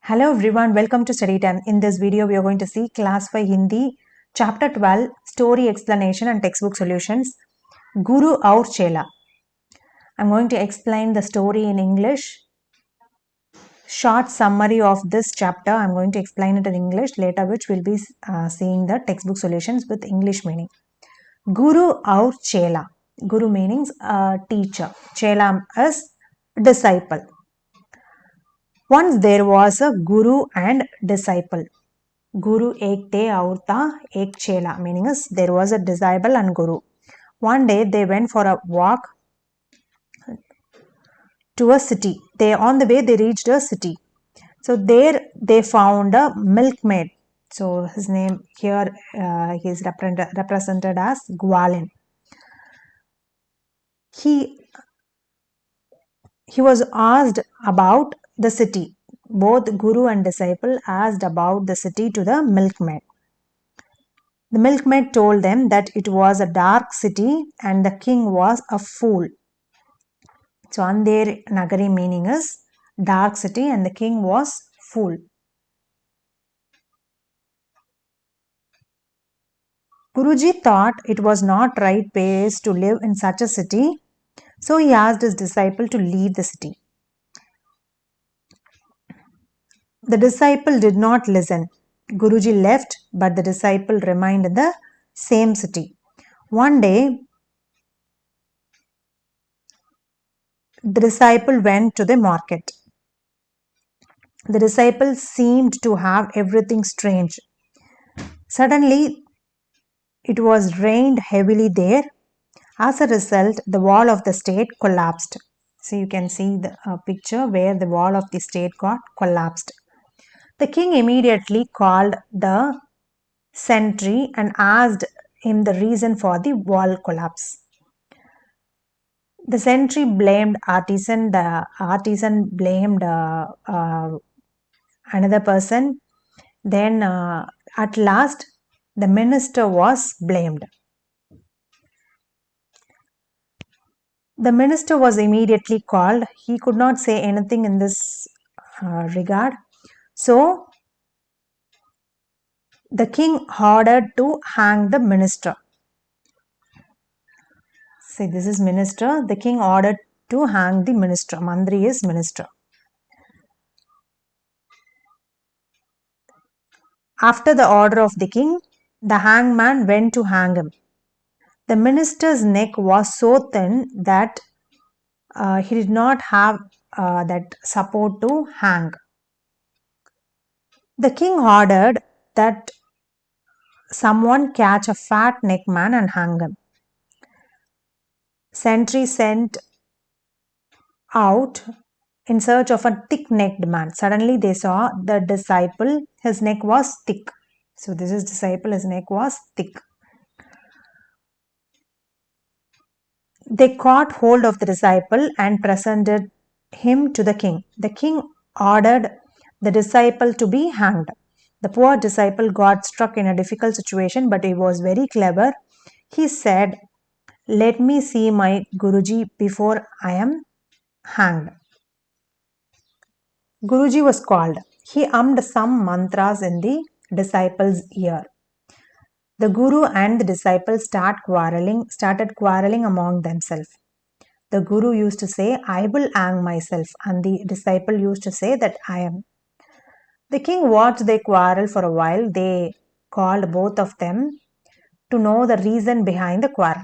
Hello everyone, welcome to Study Time. In this video, we are going to see Class 5 Hindi, Chapter 12, Story Explanation and Textbook Solutions, Guru Aur Chela. I'm going to explain the story in English. Short summary of this chapter, I'm going to explain it in English, later which we'll be seeing the textbook solutions with English meaning. Guru Aur Chela. Guru means teacher. Chela is disciple. Once there was a guru and disciple. Guru ek te aur tha ek chela, meaning is there was a disciple and guru. One day they went for a walk to a city. On the way they reached a city. So there they found a milkmaid. So his name here he is represented as Gwalin. He was asked about the city. Both guru and disciple asked about the city to the milkmaid. The milkmaid told them that it was a dark city and the king was a fool. So, Andher Nagari meaning is dark city and the king was fool. Guruji thought it was not right place to live in such a city, so he asked his disciple to leave the city. The disciple did not listen. Guruji left, but the disciple remained in the same city. One day, the disciple went to the market. The disciple seemed to have everything strange. Suddenly, it was rained heavily there. As a result, the wall of the state collapsed. So you can see the picture where the wall of the state got collapsed. The king immediately called the sentry and asked him the reason for the wall collapse. The sentry blamed artisan. The artisan blamed another person. Then at last, the minister was blamed. The minister was immediately called. He could not say anything in this regard. So, the king ordered to hang the minister. See, this is minister. The king ordered to hang the minister. Mandri is minister. After the order of the king, the hangman went to hang him. The minister's neck was so thin that he did not have that support to hang. The king ordered that someone catch a fat neck man and hang him. Sentry sent out in search of a thick-necked man. Suddenly they saw the disciple, his neck was thick. So this is disciple, his neck was thick. They caught hold of the disciple and presented him to the king. The king ordered the disciple to be hanged. The poor disciple got struck in a difficult situation, but he was very clever. He said, "Let me see my Guruji before I am hanged." Guruji was called. He hummed some mantras in the disciple's ear. The Guru and the disciple started quarreling among themselves. The Guru used to say, "I will hang myself," and the disciple used to say that I am. The king watched their quarrel for a while. They called both of them to know the reason behind the quarrel.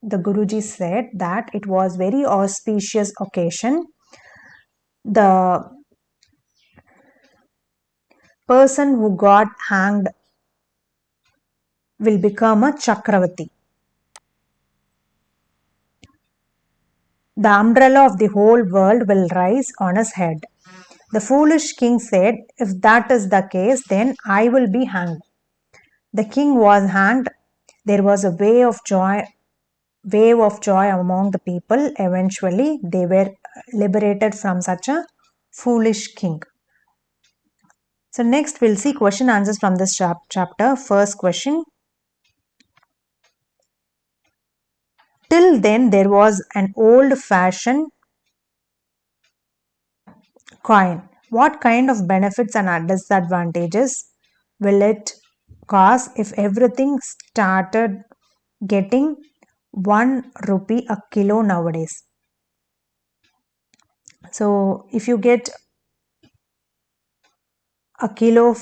The Guruji said that it was very auspicious occasion. The person who got hanged will become a Chakravati. The umbrella of the whole world will rise on his head. The foolish king said, "If that is the case, then I will be hanged." The king was hanged. There was a wave of joy among the people. Eventually, they were liberated from such a foolish king. So next we'll see question answers from this chapter. First question. Till then there was an old-fashioned coin. What kind of benefits and disadvantages will it cause if everything started getting 1 rupee a kilo nowadays? So if you get a kilo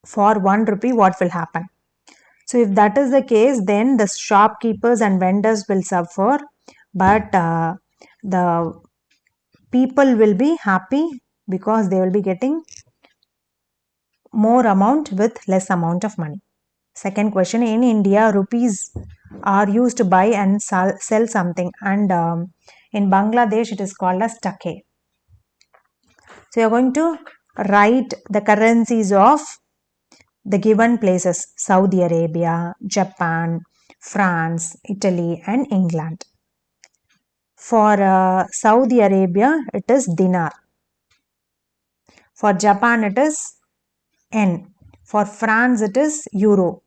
for 1 rupee, what will happen? So if that is the case, then the shopkeepers and vendors will suffer, but the people will be happy because they will be getting more amount with less amount of money. Second question, in India, rupees are used to buy and sell something, and in Bangladesh it is called as take. So you're going to write the currencies of the given places: Saudi Arabia, Japan, France, Italy, and England. For Saudi Arabia, it is dinar. For Japan, it is yen. For France, it is euro.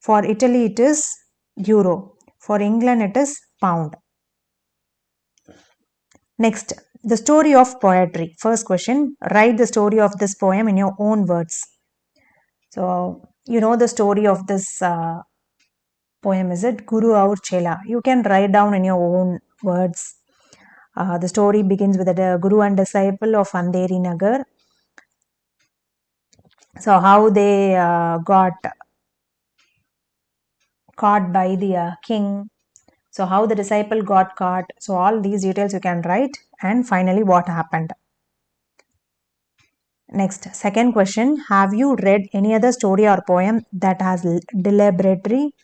For Italy, it is euro. For England, it is pound. Next, the story of poetry. First question, write the story of this poem in your own words. So, you know the story of this poem, is it? Guru Aur Chela. You can write down in your own words. The story begins with a guru and disciple of Andheri Nagar. So, how they got caught by the king. So, how the disciple got caught. So, all these details you can write, and finally, what happened. Next, second question, have you read any other story or poem that has deliberately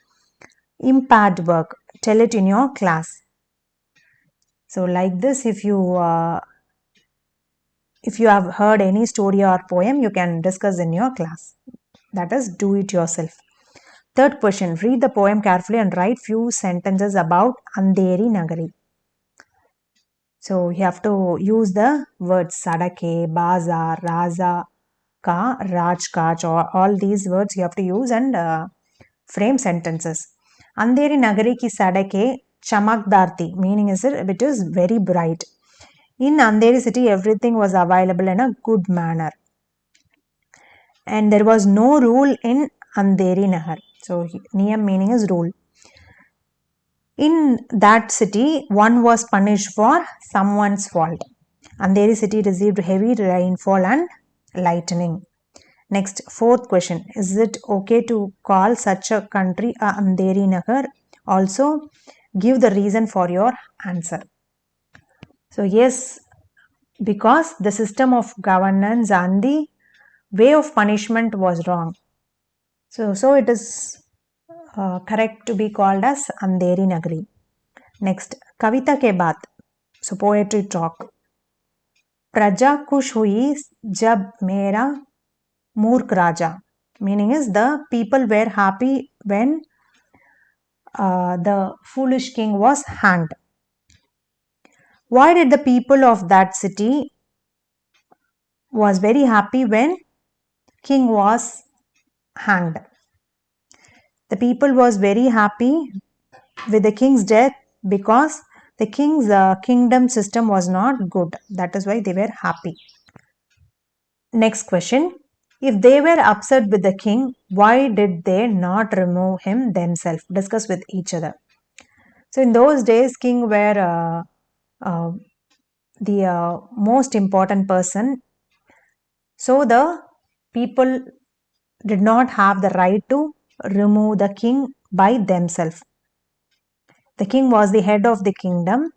impaired work? Tell it in your class. So, like this, if you have heard any story or poem, you can discuss in your class. That is, do it yourself. Third question, read the poem carefully and write few sentences about Andheri Nagari. So you have to use the words Sadake, Bazaar, Raza, Ka, Raj Ka, all these words you have to use and frame sentences. Andheri Nagari ki Sadake Chamakdarti, meaning is it is very bright. In Andheri city, everything was available in a good manner. And there was no rule in Andheri Nagar. So, Niyam meaning is rule. In that city, one was punished for someone's fault. Andheri city received heavy rainfall and lightning. Next, fourth question. Is it okay to call such a country a Andheri Nagar? Also, give the reason for your answer. So, yes, because the system of governance and the way of punishment was wrong. So it is correct to be called as Andheri Nagari. Next, Kavita ke baat. So poetry talk. Praja kush hui jab mera murk raja. Meaning is the people were happy when the foolish king was hanged. Why did the people of that city was very happy when king was hanged? The people was very happy with the king's death because the king's kingdom system was not good. That is why they were happy. Next question. If they were upset with the king, why did they not remove him themselves? Discuss with each other. So in those days, king were the most important person. So the people did not have the right to remove the king by themselves. The king was the head of the kingdom,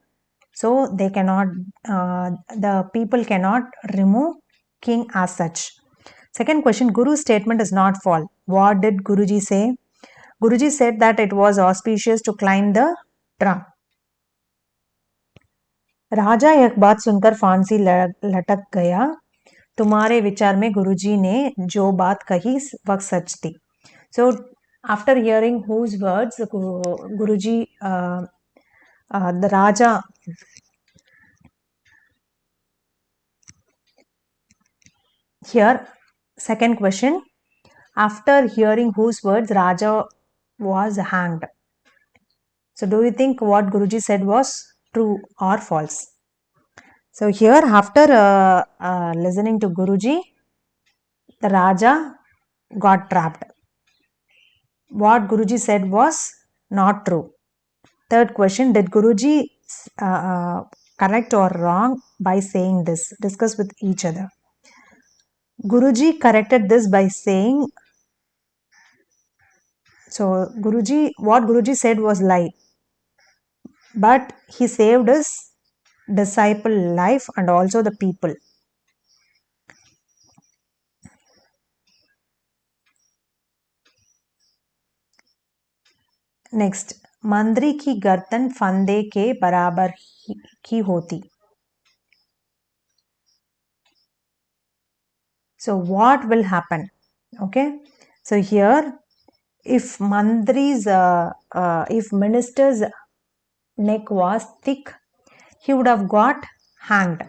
so they cannot, the people cannot remove king as such. Second question, Guru's statement is not false. What did Guruji say? Guruji said that it was auspicious to climb the drum. राजा एक बात सुनकर फांसी लटक गया, तुम्हारे विचार में गुरुजी ने जो बात कही वह सच थी. So after hearing whose words, Guruji, the Raja, here second question, after hearing whose words Raja was hanged. So do you think what Guruji said was true or false? So here, after listening to Guruji, the Raja got trapped. What Guruji said was not true. Third question, did Guruji correct or wrong by saying this? Discuss with each other. Guruji corrected this by saying, so what Guruji said was lie, but he saved his disciple life and also the people. Next, मंदरी की गर्दन फंदे के बराबर की होती. So what will happen? Okay, so here, if if minister's neck was thick, he would have got hanged.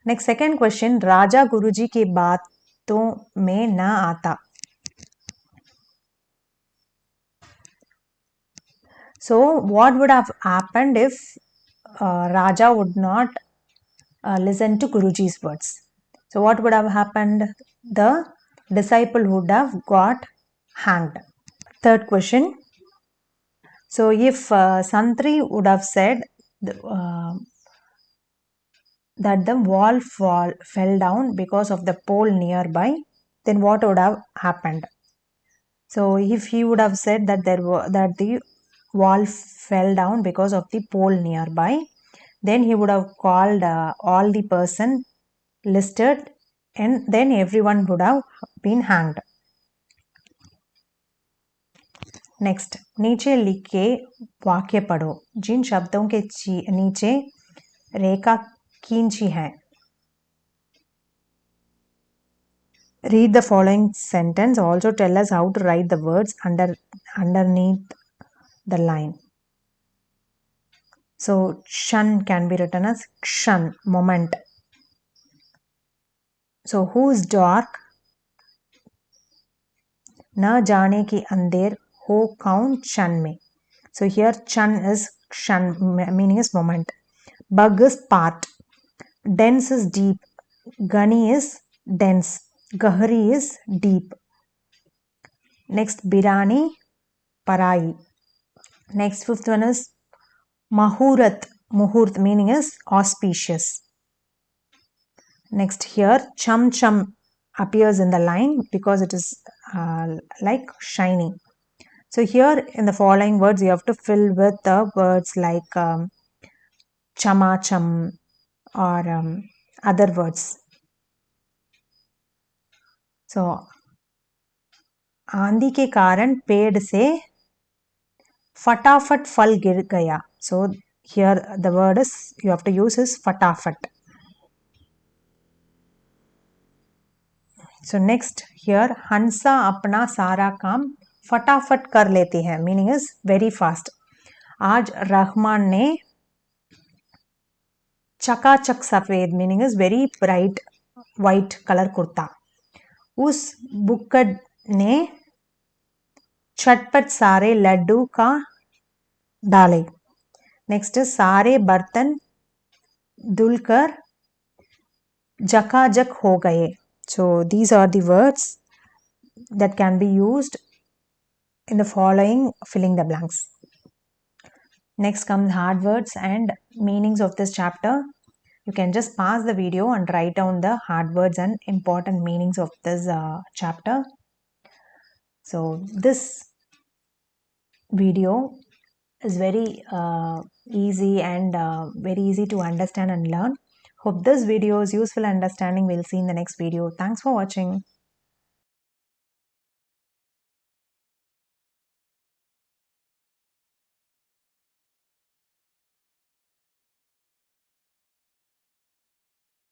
Next, second question, राजा गुरुजी की बातों में न आता. So what would have happened if Raja would not listen to Guruji's words? So what would have happened? The disciple would have got hanged. Third question. So if Santri would have said that the wall fell down because of the pole nearby, then what would have happened? So if he would have said that the wall fell down because of the pole nearby, then he would have called all the person listed and then everyone would have been hanged. Next, नीचे लिखे वाक्य पढ़ो. जिन शब्दों के नीचे रेखा खींची है. Read the following sentence. Also tell us how to write the words underneath the line. So Shan can be written as Kshan, moment. So whose dark? Na जाने की अंधेर हो कौन क्षण में. So here Chan is Kshan, meaning is moment. Bug is part. Dense is deep. Gani is dense. Gahri is deep. Next, Birani, Parai. Next, fifth one is Mahurat. Muhurt, meaning is auspicious. Next, here Cham Cham appears in the line because it is like shiny. So here in the following words, you have to fill with the words like Chama Cham or other words. So आंधी के कारण पेड़ से फटाफट फल गिर गया. So here the word is you have to use is फटाफट. So next here हंसा अपना सारा काम फटाफट कर लेती है, meaning is very fast. आज रहमान ने चकाचक सफेद, meaning is very bright white color kurta. उस बुक्कड़ ने चटपट सारे लड्डू का डाले. नेक्स्ट सारे बर्तन धुलकर जकाजक हो गए. So these are the words that can be used in the following filling the blanks. Next comes hard words and meanings of this chapter. You can just pause the video and write down the hard words and important meanings of this chapter. So this video is very easy and very easy to understand and learn. Hope this video is useful and understanding. We'll see in the next video. Thanks for watching.